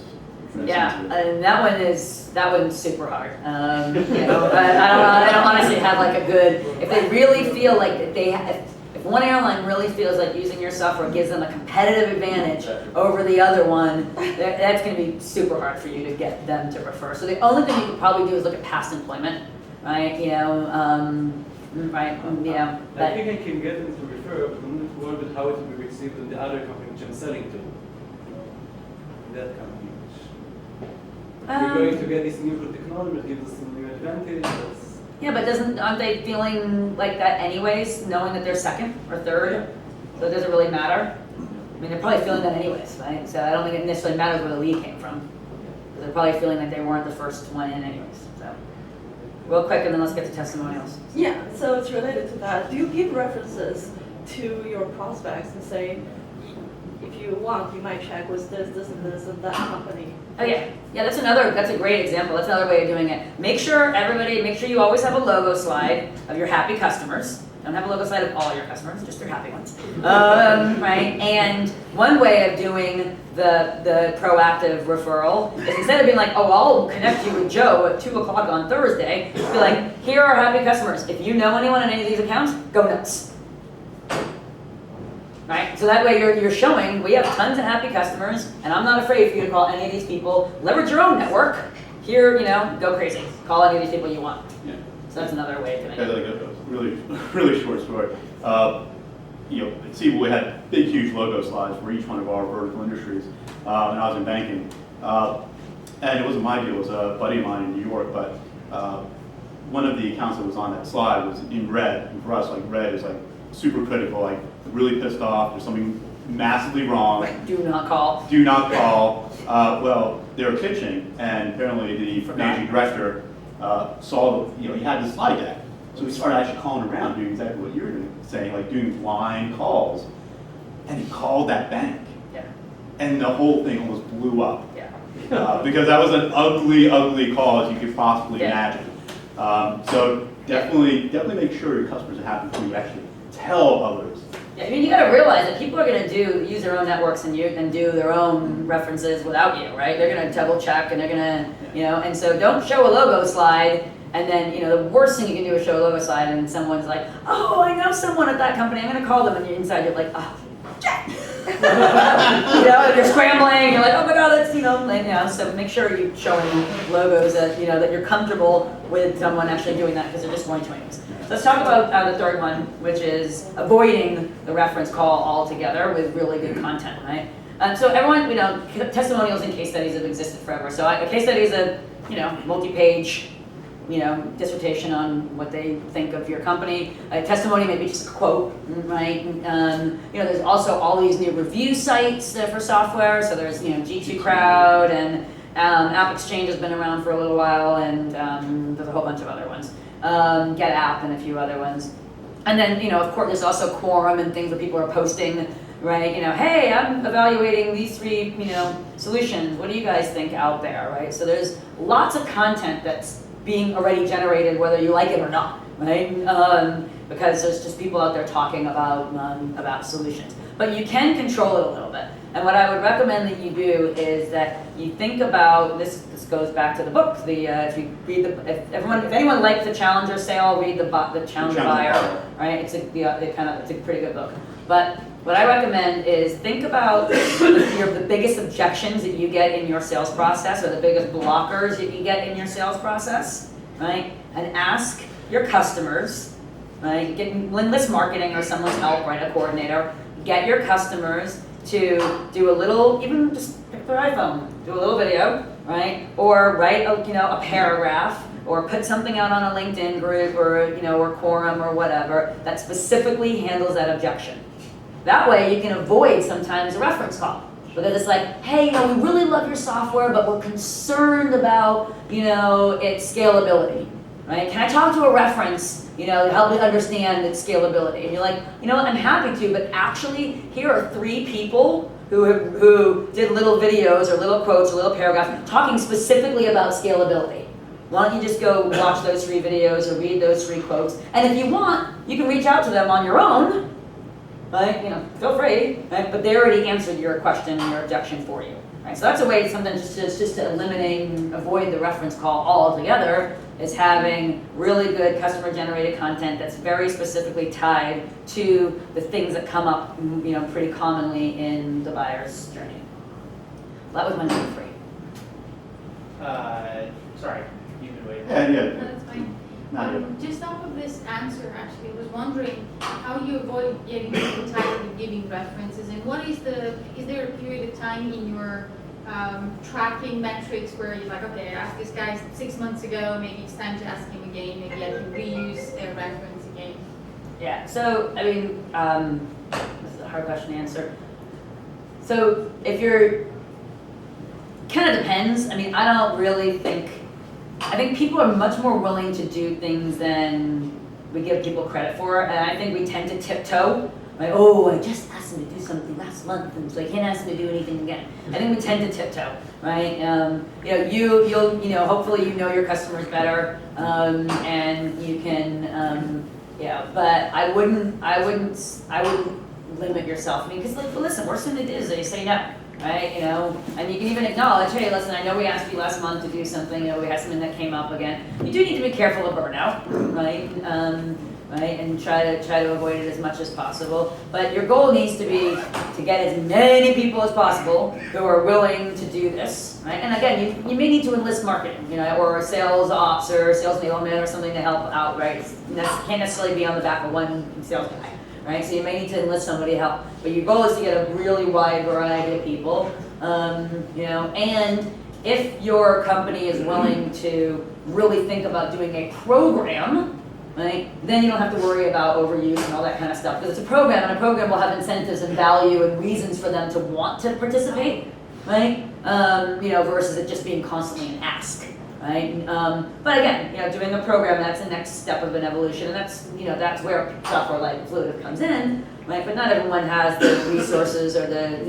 Yeah, and that one's super hard. But I don't honestly have like a good, if they really feel like that if one airline really feels like using your software gives them a competitive advantage over the other one, that's going to be super hard for you to get them to refer. So the only thing you could probably do is look at past employment, right? I think I can get them to refer, but I'm not worried about how it will be received in the other company which I'm selling to. That company. We're going to get this new technology that gives us some new advantage. Yeah, but aren't they feeling like that anyways, knowing that they're 2nd or 3rd? So it doesn't really matter? I mean, they're probably feeling that anyways, right? So I don't think it necessarily matters where the lead came from. They're probably feeling like they weren't the first one in anyways. So, real quick, and then let's get to testimonials. Yeah, so it's related to that. Do you give references to your prospects and say, if you want, you might check with this, and that company? Oh yeah, that's a great example. That's another way of doing it. Make sure you always have a logo slide of your happy customers. Don't have a logo slide of all your customers, just your happy ones. Right? And one way of doing the proactive referral is instead of being like, oh, I'll connect you with Joe at 2 o'clock on Thursday, be like, here are happy customers. If you know anyone in any of these accounts, go nuts. Right? So that way you're showing we have tons of happy customers, and I'm not afraid for you to call any of these people. Leverage your own network. Here, go crazy. Call any of these people you want. Yeah. So that's another way of doing Yeah, it. like a really short story. At Siebel, we had big, huge logo slides for each one of our vertical industries, and I was in banking. And it wasn't my deal, it was a buddy of mine in New York, but one of the accounts that was on that slide was in red, and for us, like, red is like super critical, like really pissed off, there's something massively wrong. Like, do not call. Do not call. Well, they were pitching, and apparently the managing director saw, he had the slide deck. So he started actually calling around, doing exactly what you were saying, like doing blind calls. And he called that bank. Yeah. And the whole thing almost blew up. Yeah. Because that was an ugly, ugly call as you could possibly Yeah. imagine. So definitely make sure your customers are happy before you actually tell others Yeah, I mean, you gotta realize that people are gonna use their own networks and do their own references without you, right? They're gonna double check and they're gonna, and so don't show a logo slide and then, the worst thing you can do is show a logo slide and someone's like, oh, I know someone at that company, I'm gonna call them, and you're inside, you're like, oh, shit. And you're scrambling, you're like, oh my God, that's, so make sure you're showing logos that, that you're comfortable with someone actually doing that because they're just going to anyways. So let's talk about the third one, which is avoiding the reference call altogether with really good content, right? So everyone, testimonials and case studies have existed forever. So a case study is a, multi-page, dissertation on what they think of your company. A testimony may be just a quote, right? There's also all these new review sites for software. So there's, G2 Crowd and App Exchange has been around for a little while, and there's a whole bunch of other ones. GetApp and a few other ones. And then, of course, there's also Quorum and things that people are posting, right? Hey, I'm evaluating these 3, solutions. What do you guys think out there, right? So there's lots of content that's being already generated, whether you like it or not, right? Because there's just people out there talking about solutions. But you can control it a little bit. And what I would recommend that you do is that you think about this. This goes back to the book. If you read if anyone likes the Challenger sale, read the Challenger Buyer, right? It's a pretty good book. But what I recommend is think about the biggest objections that you get in your sales process, or the biggest blockers that you get in your sales process, right? And ask your customers, right? Enlist marketing or someone's help, right? A coordinator. Get your customers to do a little, even just pick their iPhone, do a little video, right? Or write a paragraph, or put something out on a LinkedIn group, or Quorum or whatever that specifically handles that objection. That way you can avoid sometimes a reference call. Because it's like, hey, we really love your software, but we're concerned about, its scalability, right? Can I talk to a reference, to help me understand its scalability? And you're like, I'm happy to, but actually here are 3 people who did little videos or little quotes or little paragraphs talking specifically about scalability. Why don't you just go watch those 3 videos or read those 3 quotes? And if you want, you can reach out to them on your own, right? Feel free, right? But they already answered your question and your objection for you, right? So that's a way sometimes just to eliminate and avoid the reference call altogether, is having really good customer-generated content that's very specifically tied to the things that come up, pretty commonly in the buyer's journey. That was my number 3. Sorry, you've been waiting. Yeah. No, that's fine. No, Just off of this answer, actually, I was wondering how you avoid getting people tired of giving references, and is there a period of time in your tracking metrics where you're like, okay, I asked this guy 6 months ago, maybe it's time to ask him again, maybe I can reuse their reference again? Yeah, so, I mean, this is a hard question to answer. So, kind of depends. I mean, I think people are much more willing to do things than we give people credit for, and I think we tend to tiptoe. Like, oh, I just asked him to do something last month, and so I can't ask him to do anything again. I think we tend to tiptoe, right? You'll hopefully your customers better, and you can, but I wouldn't limit yourself. I mean, because listen, worst thing they do is they say no, right? And you can even acknowledge, hey, listen, I know we asked you last month to do something, we had something that came up again. You do need to be careful of burnout, right? Right, and try to avoid it as much as possible. But your goal needs to be to get as many people as possible who are willing to do this, right? And again, you may need to enlist marketing, or a sales ops or sales enablement or something to help out, right? It can't necessarily be on the back of one sales guy, right? So you may need to enlist somebody to help. But your goal is to get a really wide variety of people, and if your company is willing to really think about doing a program, right? Then you don't have to worry about overuse and all that kind of stuff, because it's a program, and a program will have incentives and value and reasons for them to want to participate, right? Versus it just being constantly an ask, right? But again, doing a program, that's the next step of an evolution, and that's where software like Fluitive comes in, right? But not everyone has the resources or the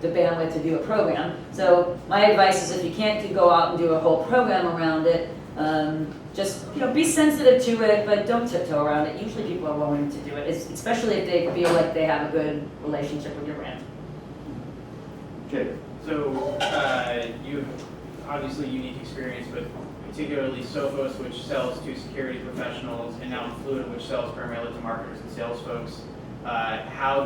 bandwidth to do a program. So my advice is, if you can't go out and do a whole program around it, Just, be sensitive to it, but don't tiptoe around it. Usually people are willing to do it, especially if they feel like they have a good relationship with your brand. Okay. So, you have obviously unique experience, but particularly Sophos, which sells to security professionals, and now Fluid, which sells primarily to marketers and sales folks, how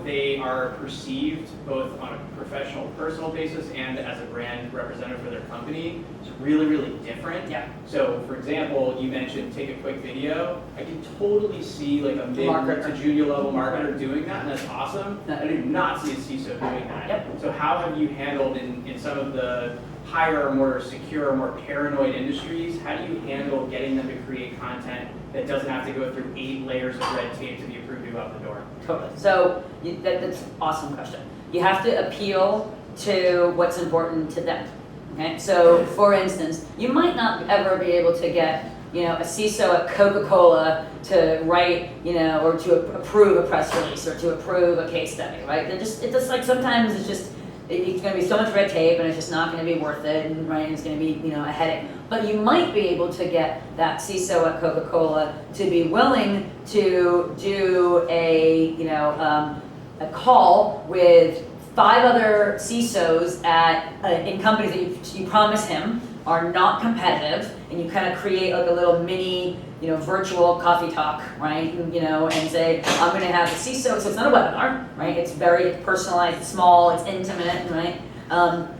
they are perceived both on a professional, personal basis and as a brand representative for their company is really, really different. Yeah. So, for example, you mentioned take a quick video. I can totally see like a mid Marketer. to junior level marketer doing that, and that's awesome. Yeah. I do not see a CISO doing that. Yep. So how have you handled in some of the higher, more secure, more paranoid industries, how do you handle getting them to create content that doesn't have to go through 8 layers of red tape to be approved to go out the door? Totally. So that's an awesome question. You have to appeal to what's important to them. Okay. So for instance, you might not ever be able to get a CISO at Coca-Cola to write or to approve a press release or to approve a case study, right? It's just like sometimes it's going to be so much red tape and it's just not going to be worth it, and right, it's going to be a headache. But you might be able to get that CISO at Coca-Cola to be willing to do a call with 5 other CISOs in companies that you promise him are not competitive, and you kind of create like a little mini virtual coffee talk, right? And say, I'm going to have the CISO, so it's not a webinar, right? It's very personalized, it's small, it's intimate, right?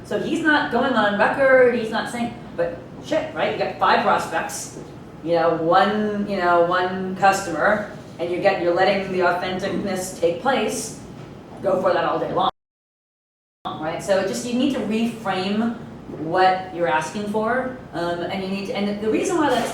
So he's not going on record, he's not saying, but shit, right? You got 5 prospects, one customer, and you're letting the authenticness take place. Go for that all day long, right? So you need to reframe what you're asking for, and you need to, and the reason why there's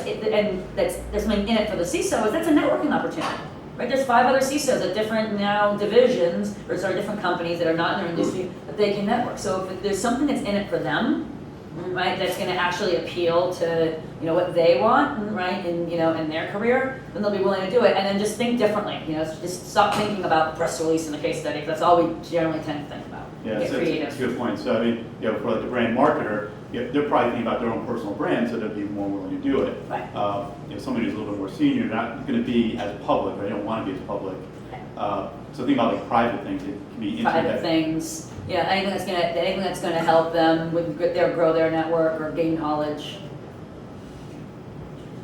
something in it for the CISO is that's a networking opportunity, right? There's 5 other CISOs at different divisions, or different companies that are not in their industry that they can network. So if there's something that's in it for them, right, that's going to actually appeal to what they want, right, in their career, then they'll be willing to do it. And then just think differently. Just stop thinking about the press release and the case study. That's all we generally tend to think about. Yeah, Get creative. that's a good point. So I mean, for like the brand marketer, they're probably thinking about their own personal brand, so they'll be more willing to do it. Right. Somebody who's a little bit more senior, they're not going to be as public, or they don't want to be as public. So think about like private things. It can be intimate. Private things. Yeah, anything that's gonna help them grow their network or gain knowledge.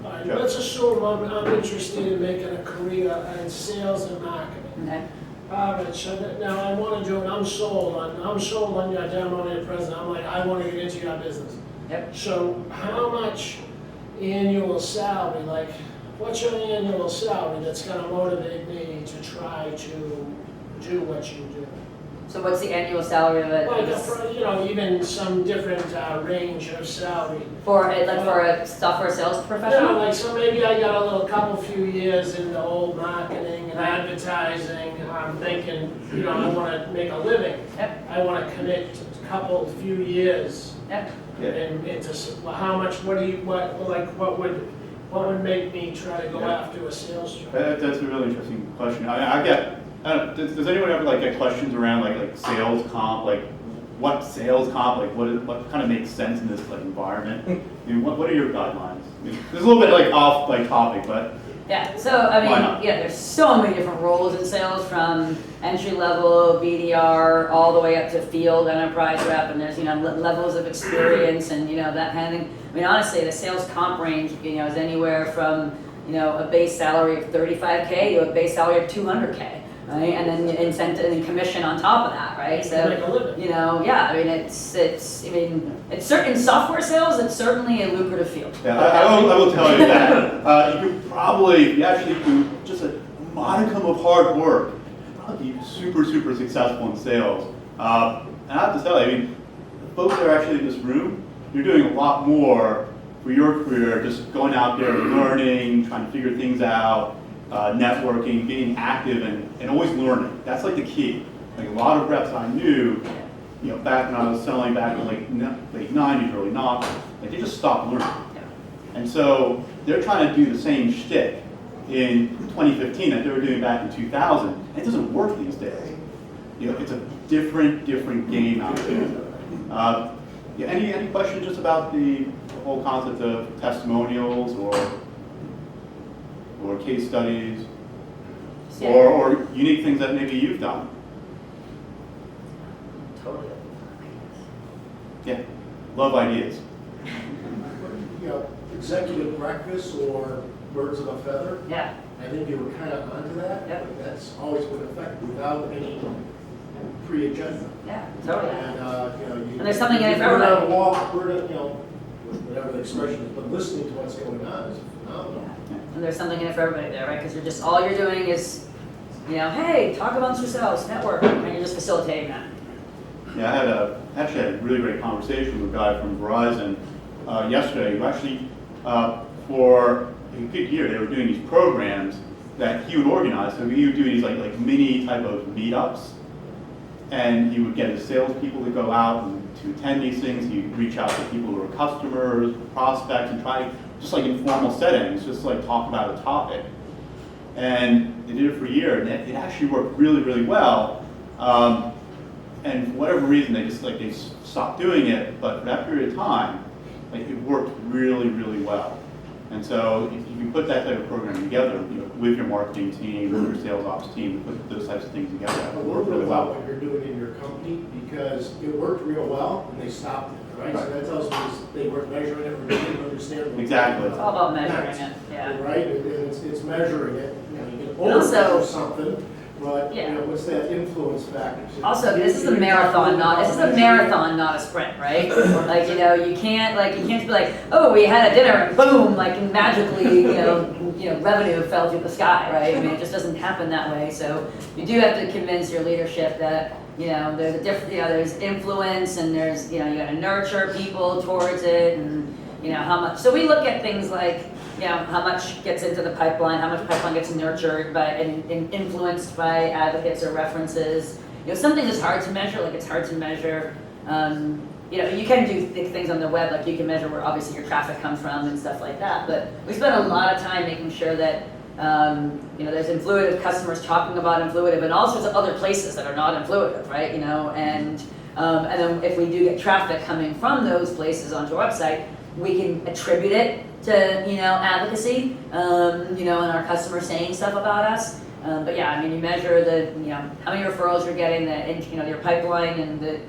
All right, let's assume I'm interested in making a career in sales and marketing. Okay. All right, so now I want to do it. I'm sold on your demo and your president. I'm like, I want to get into your business. Yep. So how much annual salary, like, what's your annual salary that's going to motivate me to try to do what you do? So what's the annual salary of it? Like, even some different range of salary. For a software sales professional? Yeah, like, so maybe I got a couple few years in the old marketing and Right. advertising. I'm thinking, I want to make a living. Yep. I want to commit to a few years. Yep. And into how much? What would make me try to go after a sales job? That's a really interesting question. Does anyone ever get questions around like sales comp, like what sales comp, like what kind of makes sense in this environment? I mean, what are your guidelines? I mean, there's a little bit off topic, but Yeah, so I Why not? mean, there's so many different roles in sales, from entry level, BDR, all the way up to field enterprise rep, and there's levels of experience and that kind of thing. I mean, honestly, the sales comp range is anywhere from a base salary of $35K to a base salary of $200K, right? And then incentive and commission on top of that, right? So Make a living. yeah, I mean, it's certain software sales, it's certainly a lucrative field. yeah, I will tell you that you could probably, if you actually do just a modicum of hard work, probably be super successful in sales. And I have to tell you, I mean, the folks that are actually in this room, you're doing a lot more for your career, just going out there and learning, trying to figure things out, networking, being active, and always learning. That's like the key. Like a lot of reps I knew, back when I was selling back in late 90s, early 90s, like they just stopped learning. And so they're trying to do the same shtick in 2015 that they were doing back in 2000. And it doesn't work these days. It's a different game out there. Yeah, any questions just about the whole concept of testimonials or case studies Yeah. or unique things that maybe you've done? Totally. Yeah, love ideas. You know, executive breakfast or birds of a feather, Yeah, I think you were kind of onto that. Yep. But that's always been effective without any pre-agenda. yeah, totally. And, you know, you. And there's something in it for Bird on a everybody. walk, you know, whatever the expression is, but listening to what's going on is phenomenal. And there's something in it for everybody there, right? Because you're just, all you're doing is, you know, hey, talk amongst yourselves, network, and you're just facilitating that. Yeah, I actually had a really great conversation with a guy from Verizon yesterday who actually, for a good year, they were doing these programs that he would organize. So he would do these like mini type of meetups, and he would get his salespeople to go out and to attend these things. He'd reach out to people who are customers, prospects, and try just like informal settings, just like talk about a topic. And they did it for a year, and it actually worked really, really well. And for whatever reason, they stopped doing it. But for that period of time, like it worked really, really well. And so if you put that type of program together, you know, with your marketing team, with your sales ops team, to put those types of things together, that A would little work bit really about well. what you're doing in your company, because it worked real well and they stopped it, right? So Right. that tells me they weren't measuring it, or they didn't understand. what- Exactly. It's all about measuring it, yeah. Right, and it's measuring it, you know, you can And also- over-measure something, but, you Yeah. know, what's that influence factor? Also, this is a marathon, not a sprint, right? Like, you know, you can't be like, oh, we had a dinner and boom, like and magically, you know, revenue fell through the sky, right? I mean, it just doesn't happen that way. So you do have to convince your leadership that, you know, there's a different, you know, there's influence and there's, you know, you gotta nurture people towards it and, you know, how much. So we look at things like, you know, how much gets into the pipeline, how much pipeline gets nurtured by and influenced by advocates or references. You know, something that's hard to measure, like it's hard to measure, you know, you can do things on the web, like you can measure where obviously your traffic comes from and stuff like that, but we spend a lot of time making sure that, you know, there's influitive customers talking about influitive and all sorts of other places that are not influitive, right, you know, and then if we do get traffic coming from those places onto our website, we can attribute it to, you know, advocacy, you know, and our customers saying stuff about us. But yeah, I mean, you measure the, you know, how many referrals you're getting, you know, your pipeline and the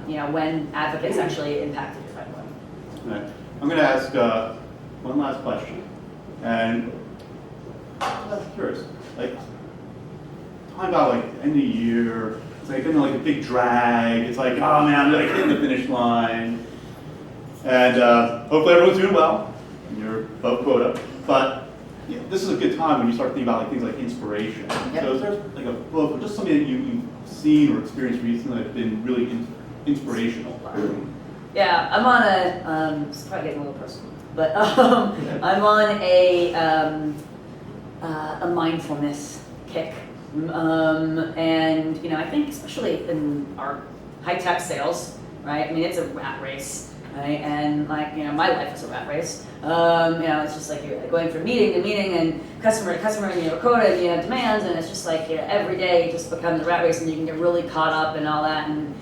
you know, when advocates actually impacted your pipeline. Right. I'm going to ask one last question, and I'm curious, like, talking about like end of the year, it's like like a big drag. It's like, oh man, I'm like hitting the finish line, and hopefully everyone's doing well, and you're above quota. But yeah, this is a good time when you start thinking about like things like inspiration. Yep. So is there like a book or just something that you've seen or experienced recently that's been really inspirational? Yeah, I'm on a, it's probably getting a little personal, but I'm on a mindfulness kick. And, you know, I think especially in our high-tech sales, right? I mean, it's a rat race, right? And like, you know, my life is a rat race. You know, it's just like you're going from meeting to meeting and customer to customer, and you have a quota and you have demands, and it's just like, you know, every day it just becomes a rat race and you can get really caught up and all that. And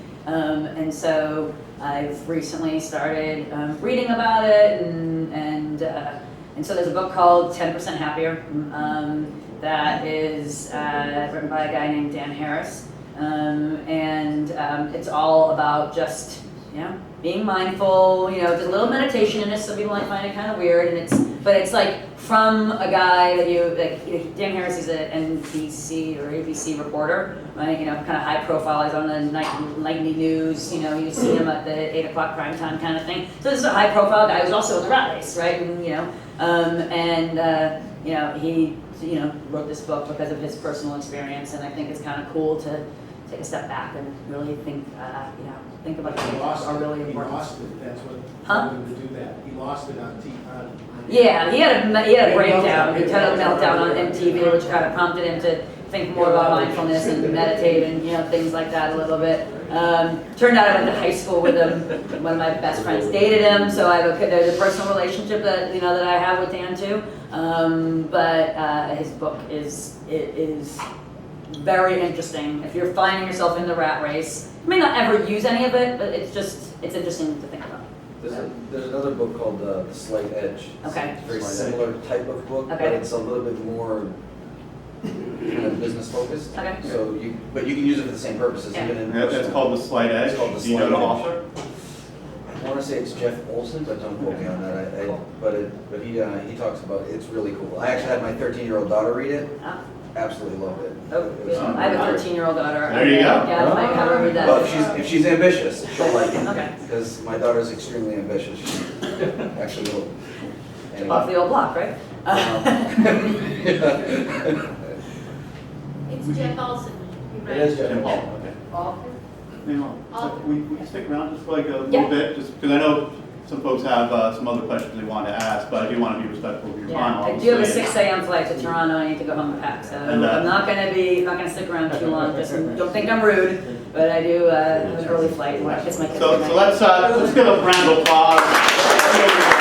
so I've recently started reading about it, and so there's a book called 10% Happier that is written by a guy named Dan Harris, and it's all about just, you know, being mindful. You know, there's a little meditation in it. Some people might find it kind of weird, but it's like from a guy that Dan Harris is an NBC or ABC reporter, right? You know, kind of high profile. He's on the nightly news. You know, you see him at the 8 o'clock prime time kind of thing. So this is a high profile guy who's also in the rat race, right? And you know, you know, he wrote this book because of his personal experience, and I think it's kind of cool to take a step back and really think, you know, think about the things that are really important. He lost it, that's what Huh? told him to do that. He lost it on TV. Yeah, he had a breakdown, he had a meltdown on MTV, which kind of prompted him to think more about mindfulness and meditate and, you know, things like that a little bit. Turned out I went to high school with him. One of my best friends dated him, so there's a personal relationship that, you know, that I have with Dan too. But his book is very interesting. If you're finding yourself in the rat race, you may not ever use any of it, but it's interesting to think about. There's another book called The Slight Edge. Okay. It's a very similar type of book, but Okay. it's a little bit more kind of business focused. Okay. So but you can use it for the same purposes, Yeah. even in. That's personal. called The Slight Edge. It's called The Do you know Slight the Edge. author? I want to say it's Jeff Olson, but don't quote me on that. But he talks about it. It's really cool. I actually had my 13-year-old daughter read it. Ah. Absolutely loved it. Oh, It was I have a 13-year-old daughter. There you go. Yeah, I might have her read that. Well, if she's ambitious, she'll like it. Okay. Because my daughter's extremely ambitious. She's actually will. Off the old block, right? It's Jeff Olson. You It is read. Jim Jeff. Paul, okay. Author? So we can stick around just for like a Yeah. little bit, just because I know some folks have some other questions they want to ask, but I do want to be respectful of your time, Yeah, I do have a obviously. 6 a.m. flight to Toronto. I need to go home and pack, so And, I'm not gonna stick around too long. Just don't think I'm rude, but I do have an early flight. I want to kiss my kids So goodnight. let's give a round of applause.